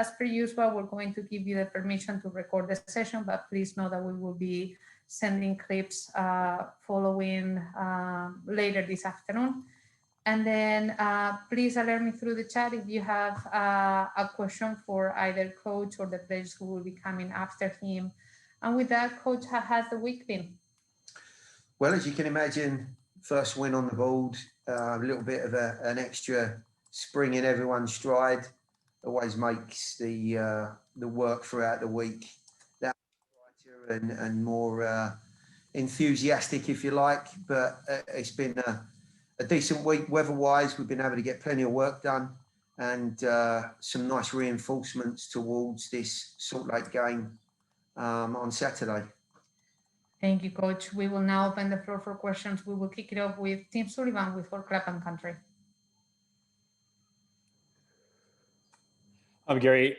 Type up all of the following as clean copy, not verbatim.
as per usual, we're going to give you the permission to record the session, but please know that we will be sending clips following later this afternoon. And then please alert me through the chat if you have a question for either coach or the players who will be coming after him. And with that, coach, how has the week been? Well, as you can imagine, first win on the board, a little bit of an extra spring in everyone's stride, always makes the work throughout the week that brighter and more enthusiastic, if you like. But it's been a decent week weather-wise. We've been able to get plenty of work done and some nice reinforcements towards this Salt Lake game on Saturday. Thank you, Coach. We will now open the floor for questions. We will kick it off with Tim Sullivan with For Clapham Country. Gary,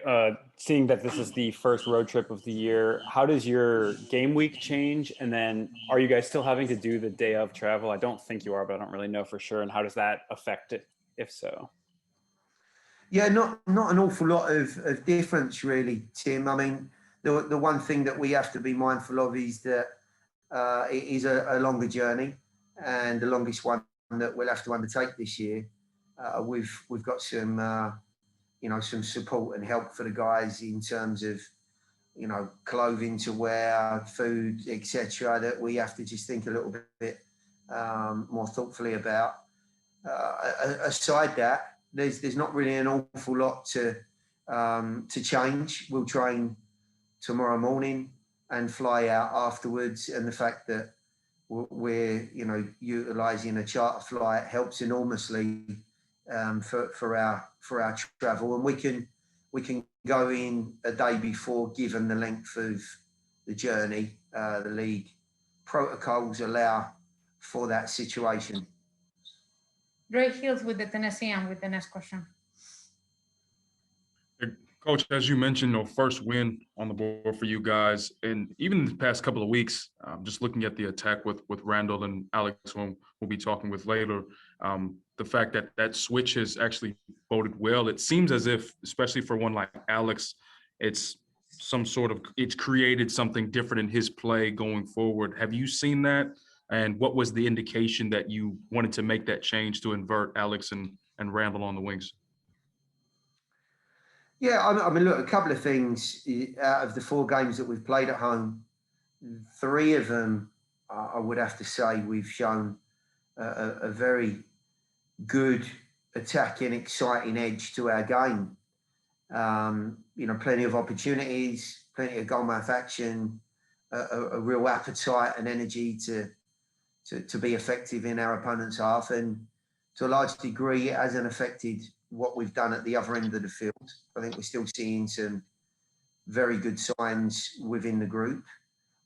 seeing that this is the first road trip of the year, how does your game week change? And then are you guys still having to do the day of travel? I don't think you are, but I don't really know for sure. And how does that affect it, if so? Yeah, not an awful lot of difference, really, Tim. I mean, the one thing that we have to be mindful of is that it is a longer journey, and the longest one that we'll have to undertake this year. We've got some some support and help for the guys in terms of clothing to wear, food, etc. That we have to just think a little bit more thoughtfully about. Aside that, there's not really an awful lot to change. We'll train tomorrow morning and fly out afterwards, and the fact that we're utilising a charter flight helps enormously for our travel, and we can go in a day before, given the length of the journey. The league protocols allow for that situation. Ray Hills with the Tennessean with the next question. Coach, as you mentioned, first win on the board for you guys, and even the past couple of weeks, just looking at the attack with Randall and Alex, whom we'll be talking with later, the fact that switch has actually boded well. It seems as if, especially for one like Alex, it's created something different in his play going forward. Have you seen that? And what was the indication that you wanted to make that change to invert Alex and Randall on the wings? Yeah, I mean, look, a couple of things. Out of the 4 games that we've played at home, 3 of them, I would have to say, we've shown a very good attacking, exciting edge to our game. Plenty of opportunities, plenty of goalmouth action, a real appetite and energy to be effective in our opponent's half. And to a large degree, it hasn't affected what we've done at the other end of the field. I think we're still seeing some very good signs within the group.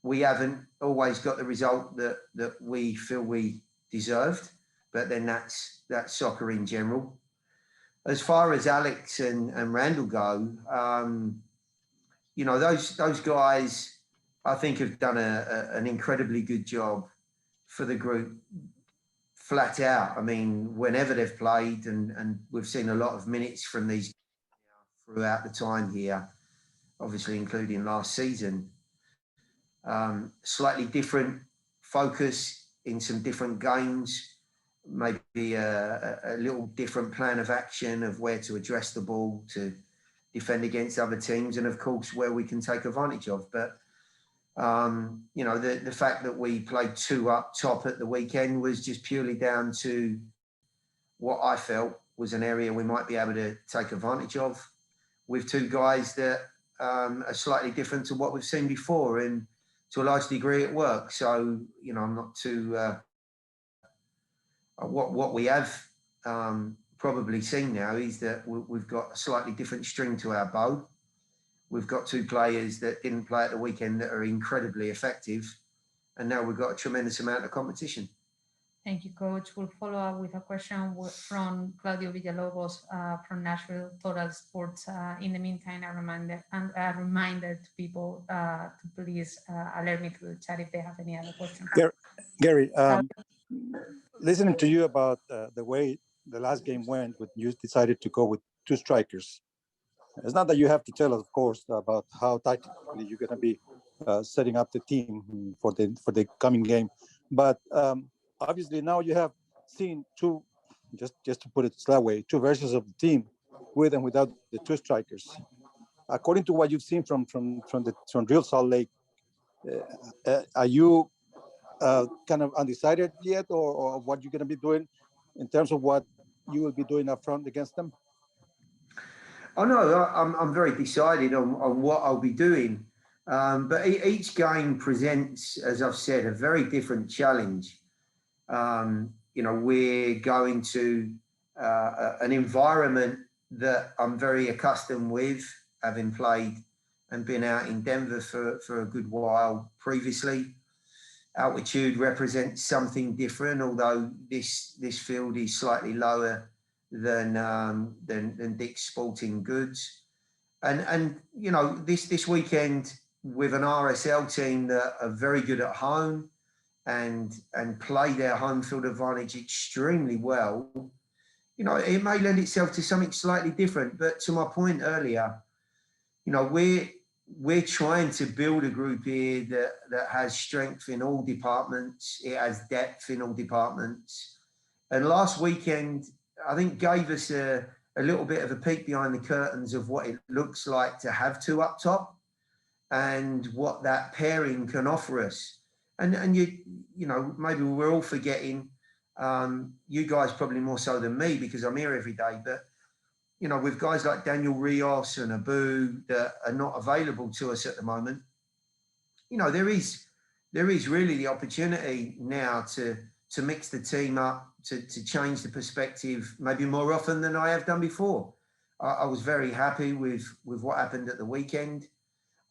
We haven't always got the result that we feel we deserved, but then that's soccer in general. As far as Alex and Randall go, those guys, I think, have done an incredibly good job for the group. Flat out. I mean, whenever they've played, and we've seen a lot of minutes from these throughout the time here, obviously including last season. Slightly different focus in some different games, maybe a little different plan of action of where to address the ball, to defend against other teams, and of course where we can take advantage of. But the fact that we played 2 up top at the weekend was just purely down to what I felt was an area we might be able to take advantage of, with 2 guys that are slightly different to what we've seen before, and to a large degree it works. So, I'm not too... What we have probably seen now is that we've got a slightly different string to our bow. We've got 2 players that didn't play at the weekend that are incredibly effective, and now we've got a tremendous amount of competition. Thank you, Coach. We'll follow up with a question from Claudio Villalobos from Nashville Total Sports. In the meantime, a reminder to people to please alert me through the chat if they have any other questions. Gary, listening to you about the way the last game went, when you decided to go with 2 strikers, It's not that you have to tell us, of course, about how tactically you're going to be setting up the team for the coming game, but obviously now you have seen two, just to put it that way, two versions of the team, with and without the two strikers. According to what you've seen from Real Salt Lake, are you kind of undecided yet, or what you're going to be doing in terms of what you will be doing up front against them? Oh no, I'm very decided on what I'll be doing. But each game presents, as I've said, a very different challenge. We're going to an environment that I'm very accustomed with, having played and been out in Denver for a good while previously. Altitude represents something different, although this field is slightly lower than Dick's Sporting Goods. And this weekend with an RSL team that are very good at home and play their home field advantage extremely well, it may lend itself to something slightly different. But to my point earlier, we're trying to build a group here that has strength in all departments. It has depth in all departments. And last weekend, I think gave us a little bit of a peek behind the curtains of what it looks like to have two up top and what that pairing can offer us. And maybe we're all forgetting, you guys probably more so than me because I'm here every day, but with guys like Daniel Rios and Abu that are not available to us at the moment, there is really the opportunity now to mix the team up, to change the perspective maybe more often than I have done before. I was very happy with what happened at the weekend.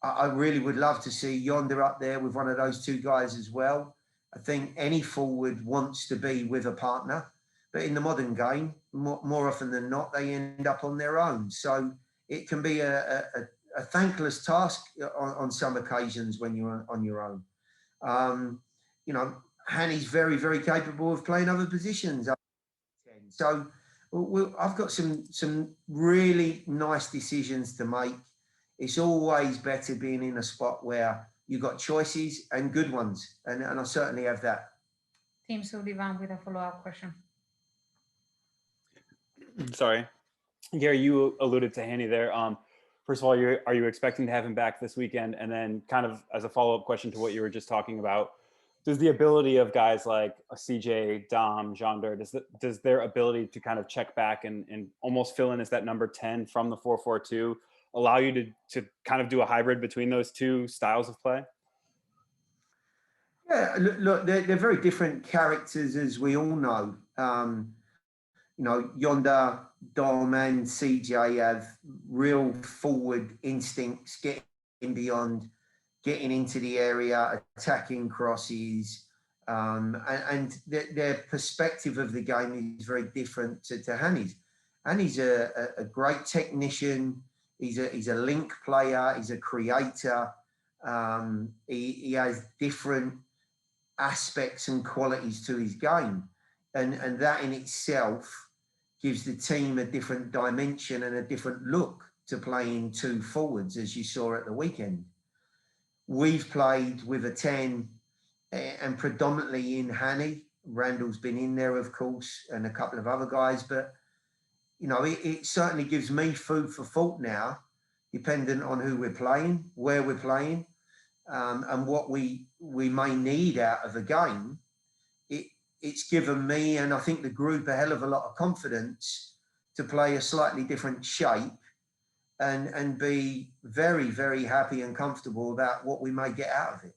I really would love to see Yonder up there with one of those two guys as well. I think any forward wants to be with a partner, but in the modern game, more often than not, they end up on their own. So it can be a thankless task on some occasions when you're on your own. Hanny's very, very capable of playing other positions. So I've got some really nice decisions to make. It's always better being in a spot where you've got choices and good ones. And I certainly have that. Team Sullivan with a follow-up question. Sorry. Gary, you alluded to Hanny there. First of all, are you expecting to have him back this weekend? And then kind of as a follow-up question to what you were just talking about, does the ability of guys like a CJ, Dom, Jonder, does their ability to kind of check back and almost fill in as that number 10 from the 4-4-2 allow you to kind of do a hybrid between those two styles of play? Yeah, look, they're very different characters, as we all know. Yonder, Dom and CJ have real forward instincts, getting beyond, getting into the area, attacking crosses, and their perspective of the game is very different to Hanny's. Hanny's a great technician. He's a link player. He's a creator. He has different aspects and qualities to his game, and that in itself gives the team a different dimension and a different look to playing two forwards, as you saw at the weekend. We've played with a 10 and predominantly in Hanny. Randall's been in there, of course, and a couple of other guys, but it certainly gives me food for thought now, dependent on who we're playing, where we're playing, and what we may need out of a game. It's given me, and I think the group, a hell of a lot of confidence to play a slightly different shape and be very, very happy and comfortable about what we may get out of it.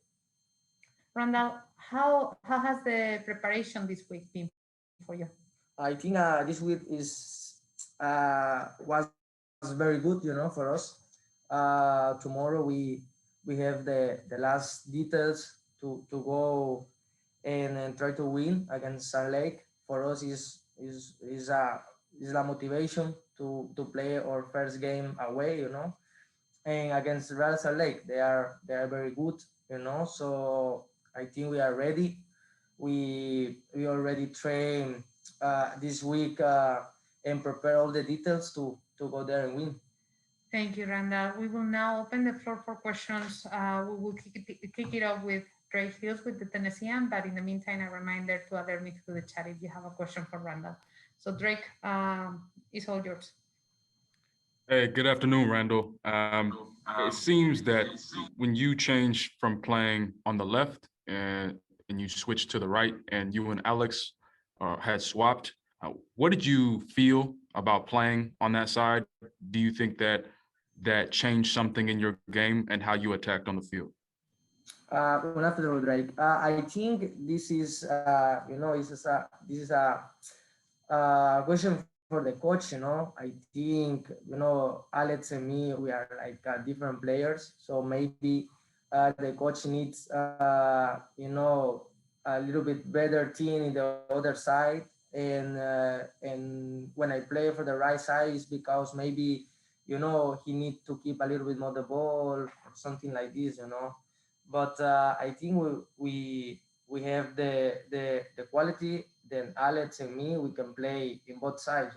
Randall, how has the preparation this week been for you? I think this week was very good, for us. Tomorrow we have the last details to go and try to win against Salt Lake. For us is a motivation to play our first game away, and against Real Salt Lake. They are very good, so I think we are ready. We already trained this week and prepare all the details to go there and win. Thank you, Randall. We will now open the floor for questions. We will kick it off with Drake Hills with the Tennessean, but in the meantime, a reminder to alert me through the chat if you have a question for Randall. So Drake, it's all yours. Hey, good afternoon, Randall. It seems that when you changed from playing on the left and you switched to the right, and you and Alex had swapped, what did you feel about playing on that side? Do you think that that changed something in your game and how you attacked on the field? Good afternoon, Drake. I think this is, this is a question for the coach. I think Alex and me, we are like different players, so maybe the coach needs a little bit better team in the other side, and when I play for the right side is because maybe he needs to keep a little bit more the ball or something like this. But I think we have the quality. Then Alex and me, we can play in both sides.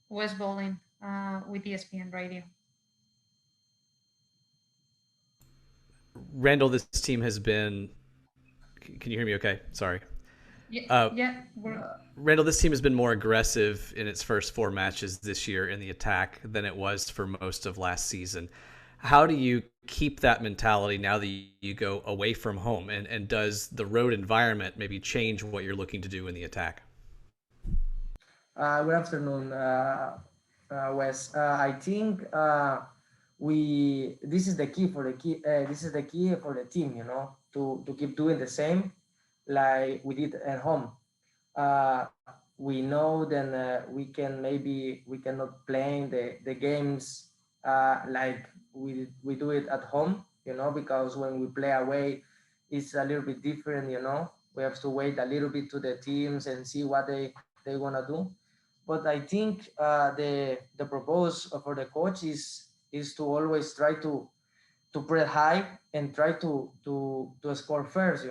Wes Bowling with ESPN Radio. Randall, this team has been. Can you hear me? Okay, sorry. Yeah. Randall, this team has been more aggressive in its first 4 matches this year in the attack than it was for most of last season. How do you keep that mentality now that you go away from home? And does the road environment maybe change what you're looking to do in the attack? Good afternoon, Wes. I think this is the key for the team, to keep doing the same like we did at home. We know then we cannot play the games like we do it at home, because when we play away, it's a little bit different. We have to wait a little bit to the teams and see what they wanna do. But I think the purpose for the coach is to always try to press high and try to score first,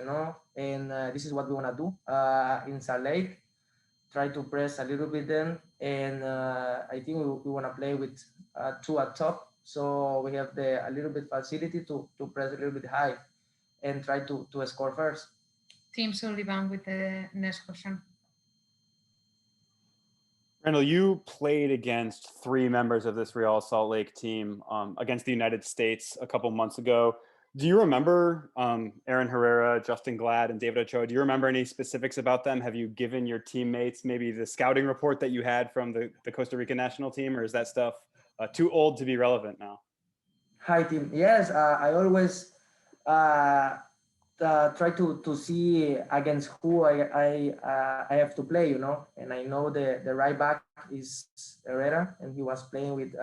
and this is what we want to do in Salt Lake. Try to press a little bit then, and I think we want to play with 2 at top, so we have a little bit facility to press a little bit high and try to score first. Tim Sullivan with the next question. Randall, you played against 3 members of this Real Salt Lake team against the United States a couple months ago. Do you remember Aaron Herrera, Justin Glad, and David Ochoa? Do you remember any specifics about them? Have you given your teammates maybe the scouting report that you had from the Costa Rica national team, or is that stuff too old to be relevant now? Hi, Tim. Yes, I always try to see against who I have to play, and I know the right back is Herrera, and he was playing with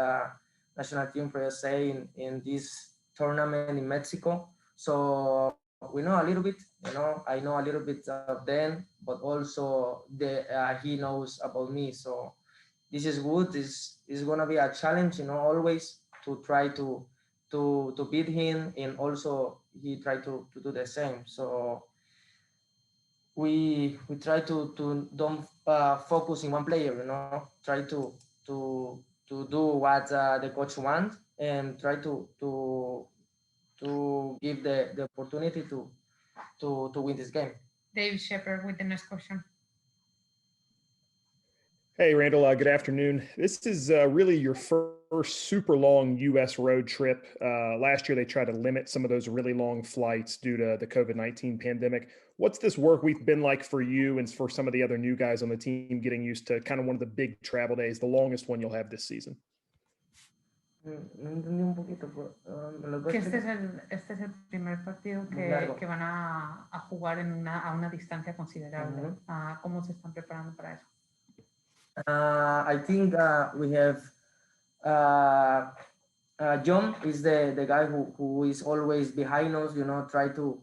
national team for USA in this tournament in Mexico. So we know a little bit, I know a little bit of them, but also he knows about me. So this is good. This is gonna be a challenge, always to try to beat him, and also he tried to do the same. So we try to don't focus in one player, try to do what the coach wants, and try to give the opportunity to win this game. Dave Shepard with the next question. Hey, Randall, good afternoon. This is really your first super long U.S. road trip. Last year, they tried to limit some of those really long flights due to the COVID-19 pandemic. What's this work week been like for you and for some of the other new guys on the team getting used to kind of one of the big travel days, the longest one you'll have this season? Que este es el primer partido que van a jugar a una distancia considerable. ¿Cómo se están preparando para eso? I think we have John is the guy who is always behind us, try to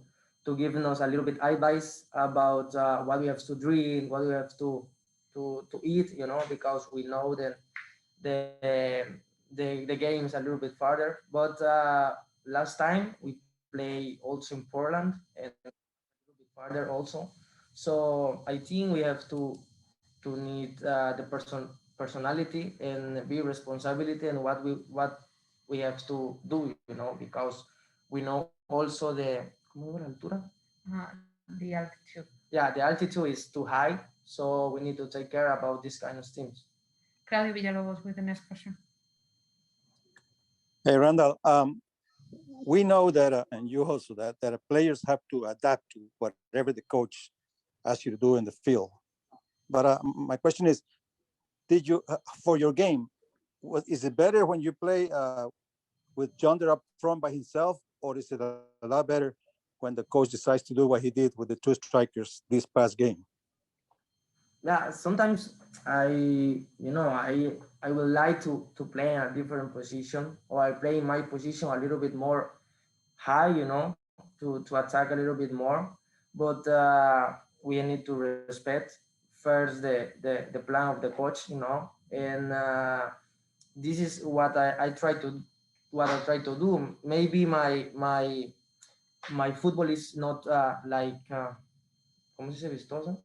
give us a little bit advice about what we have to drink, what we have to eat, because we know that the game is a little bit farther. But last time we play also in Portland and a little bit farther also. So I think we have to need the person personality and be responsibility and what we have to do, because we know also ¿cómo era la altura? The altitude. Yeah, the altitude is too high, so we need to take care about this kind of teams. Claudio Villalobos with the next question. Hey, Randall, we know that, and you also, that players have to adapt to whatever the coach asks you to do in the field. But my question is, did you, for your game, is it better when you play with Yonder up front by himself, or is it a lot better when the coach decides to do what he did with the two strikers this past game? Yeah, sometimes I would like to play in a different position, or I play in my position a little bit more high, to attack a little bit more. But we need to respect first the plan of the coach, and this is what I try to do. Maybe my football is not like ¿cómo se dice vistoso?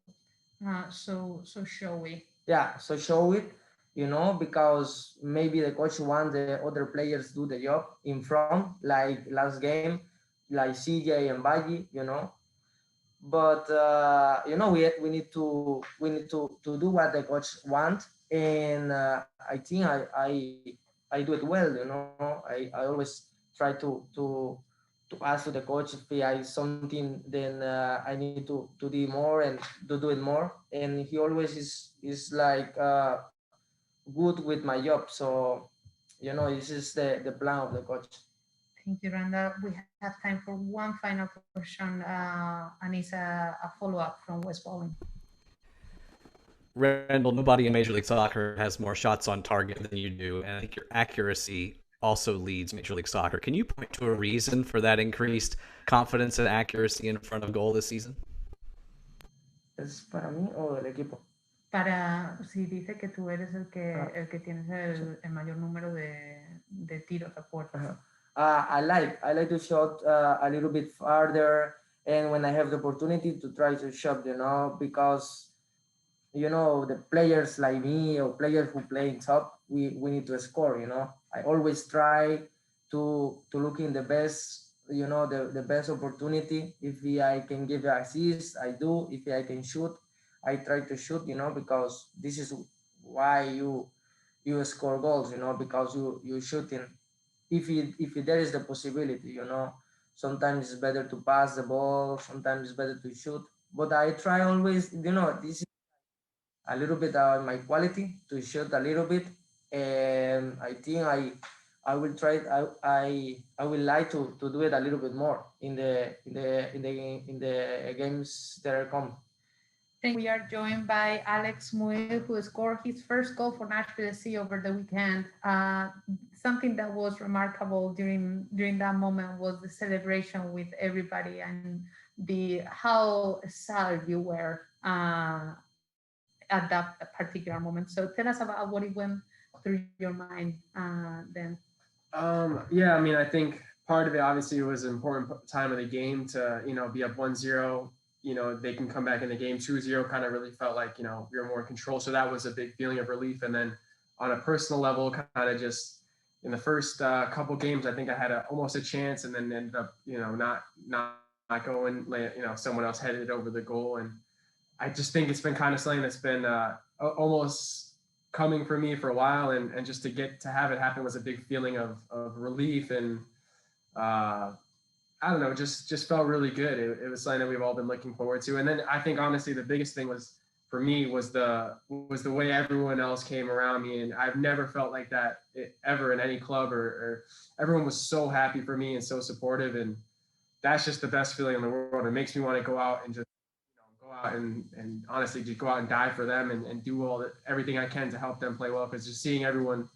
So showy. Yeah, so show it, because maybe the coach wants the other players do the job in front, like last game, like CJ and Baggy, But we need to do what the coach wants, and I think I do it well, I always try to ask to the coach if he has something, then I need to do more and to do it more. And he always is like good with my job. So, this is the plan of the coach. Thank you, Randall. We have time for one final question, and it's a follow-up from West Bowling. Randall, nobody in Major League Soccer has more shots on target than you do, and I think your accuracy also leads Major League Soccer. Can you point to a reason for that increased confidence and accuracy in front of goal this season? ¿Es para mí o del equipo? Si dice que tú eres el que tienes el mayor número de tiros a puerta. I like to shot a little bit farther, and when I have the opportunity to try to shot, because the players like me or players who play in top, we need to score. I always try to look in the best, the best opportunity. If I can give an assist, I do. If I can shoot, I try to shoot. Because this is why you score goals. Because you shooting. If there is the possibility, sometimes it's better to pass the ball, sometimes it's better to shoot. But I try always, this is a little bit of my quality to shoot a little bit, and I think I will try. I will like to do it a little bit more in the games that are coming. We are joined by Alex Muyl, who scored his first goal for Nashville SC over the weekend. Something that was remarkable during that moment was the celebration with everybody and how sad you were at that particular moment. So tell us about what it went through your mind then. Yeah, I mean, I think part of it obviously was an important time of the game to, be up 1-0. They can come back in the game 2-0, kind of really felt like, we were more in control. So that was a big feeling of relief. And then on a personal level, kind of just in the first couple games, I think I had almost a chance, and then ended up, not going, someone else headed over the goal. And I just think it's been kind of something that's been almost coming for me for a while. And just to have it happen was a big feeling of relief. And I don't know, just felt really good. It was something that we've all been looking forward to. And then I think honestly, the biggest thing was for me was the way everyone else came around me. And I've never felt like that ever in any club, or everyone was so happy for me and so supportive. And that's just the best feeling in the world. It makes me want to go out and just go out and honestly just go out and die for them and do everything I can to help them play well. Because just seeing everyone,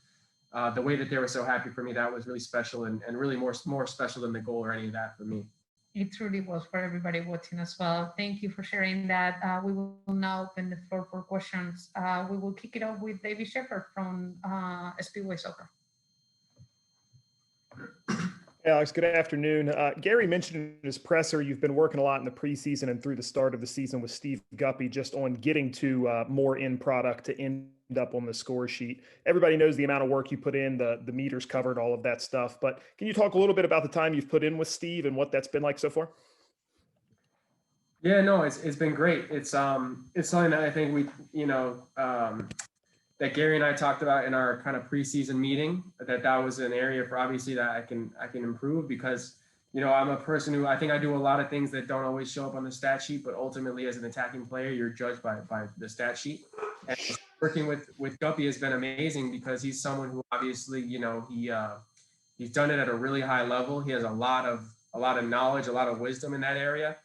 the way that they were so happy for me, that was really special and really more special than the goal or any of that for me. It truly was for everybody watching as well. Thank you for sharing that. We will now open the floor for questions. We will kick it off with David Shepard from Speedway Soccer. Hey, Alex, good afternoon. Gary mentioned in his presser you've been working a lot in the preseason and through the start of the season with Steve Guppy just on getting to more end product to end up on the score sheet. Everybody knows the amount of work you put in, the meters covered, all of that stuff. But can you talk a little bit about the time you've put in with Steve and what that's been like so far? Yeah, no, it's been great. It's something that I think we, that Gary and I talked about in our kind of preseason meeting, that was an area for obviously that I can improve, because, I'm a person who, I think I do a lot of things that don't always show up on the stat sheet, but ultimately as an attacking player, you're judged by the stat sheet. And working with Guppy has been amazing, because he's someone who obviously, he's done it at a really high level. He has a lot of knowledge, a lot of wisdom in that area.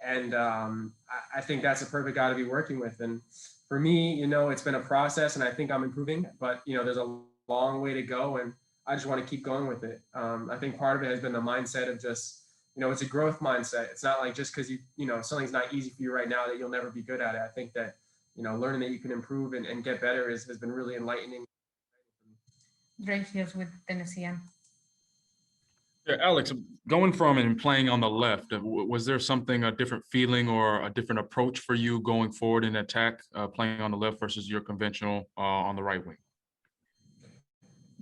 And I think that's a perfect guy to be working with. And for me, it's been a process, and I think I'm improving, but there's a long way to go, and I just want to keep going with it. I think part of it has been the mindset of just, it's a growth mindset. It's not like just because something's not easy for you right now that you'll never be good at it. I think that, learning that you can improve and get better has been really enlightening. Drake Hughes with Tennessean. Yeah, Alex, going from and playing on the left, was there something, a different feeling or a different approach for you going forward in attack, playing on the left versus your conventional on the right wing?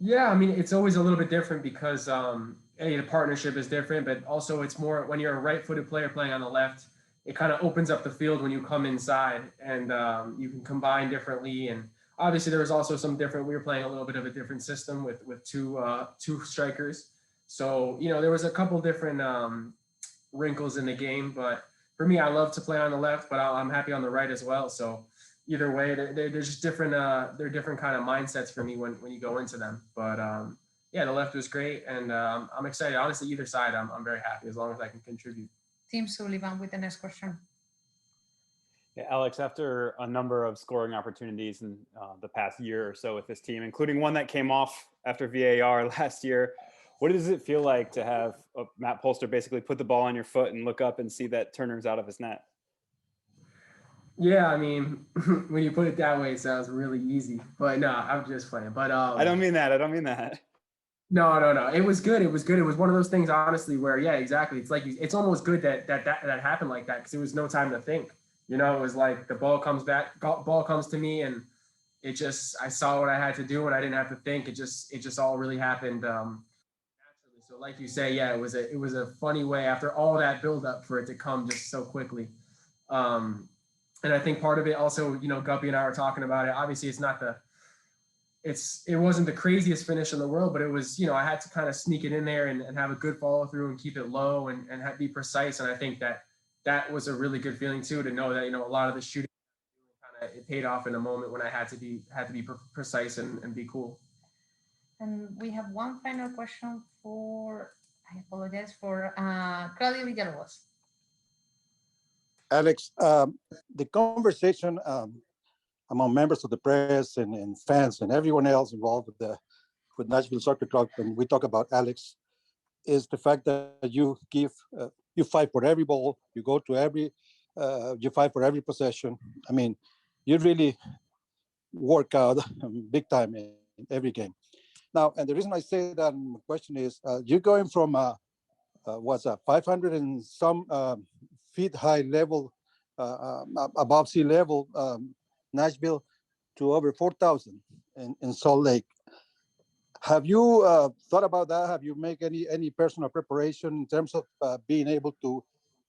Yeah, I mean, it's always a little bit different because the partnership is different, but also it's more when you're a right-footed player playing on the left, it kind of opens up the field when you come inside, and you can combine differently. And obviously there was also some different, we were playing a little bit of a different system with two strikers. So, there was a couple different wrinkles in the game, but for me, I love to play on the left, but I'm happy on the right as well. So either way, they're just different. They're different kind of mindsets for me when you go into them. But yeah, the left was great, and I'm excited. Honestly, either side, I'm very happy as long as I can contribute. Tim Sullivan with the next question. Yeah, Alex, after a number of scoring opportunities in the past year or so with this team, including one that came off after VAR last year, what does it feel like to have Matt Polster basically put the ball on your foot and look up and see that Turner's out of his net? Yeah, I mean, when you put it that way, it sounds really easy. But no, I'm just playing. But I don't mean that. No. It was good. It was one of those things, honestly, where yeah, exactly. It's like it's almost good that happened like that, because it was no time to think. It was like the ball comes to me, and I saw what I had to do, and I didn't have to think. It just all really happened naturally. So like you say, yeah, it was a funny way after all that buildup for it to come just so quickly. And I think part of it also, Guppy and I were talking about it. Obviously, it wasn't the craziest finish in the world, but it was, I had to kind of sneak it in there and have a good follow through and keep it low and be precise. And I think that was a really good feeling too, to know that, a lot of the shooting kind of it paid off in a moment when I had to be precise and be cool. And we have one final question I apologize, for Claudio Villalobos. Alex, the conversation among members of the press and fans and everyone else involved with Nashville Soccer Club, when we talk about Alex, is the fact that you fight for every ball, you go to you fight for every possession. I mean, you really work out big time in every game. Now, and the reason I say that, my question is, you're going from 500 and some feet high level, above sea level, Nashville, to over 4,000 in Salt Lake. Have you thought about that? Have you made any personal preparation in terms of being able to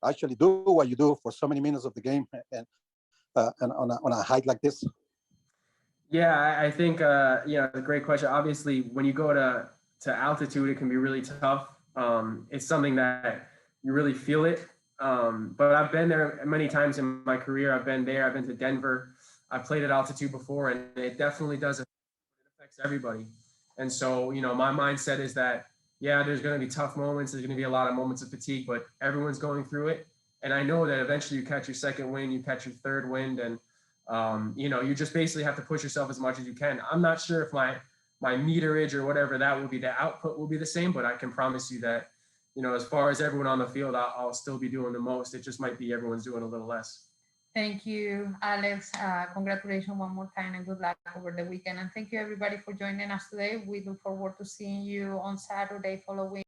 actually do what you do for so many minutes of the game and on a height like this? Yeah, I think a great question. Obviously, when you go to altitude, it can be really tough. It's something that you really feel it. But I've been there many times in my career. I've been there. I've been to Denver. I've played at altitude before, and it definitely does. It affects everybody. And so, my mindset is that, yeah, there's going to be tough moments. There's going to be a lot of moments of fatigue, but everyone's going through it. And I know that eventually you catch your second wind, you catch your third wind, and you just basically have to push yourself as much as you can. I'm not sure if my meterage or whatever that will be, the output will be the same, but I can promise you that, as far as everyone on the field, I'll still be doing the most. It just might be everyone's doing a little less. Thank you, Alex. Congratulations one more time, and good luck over the weekend. And thank you, everybody, for joining us today. We look forward to seeing you on Saturday following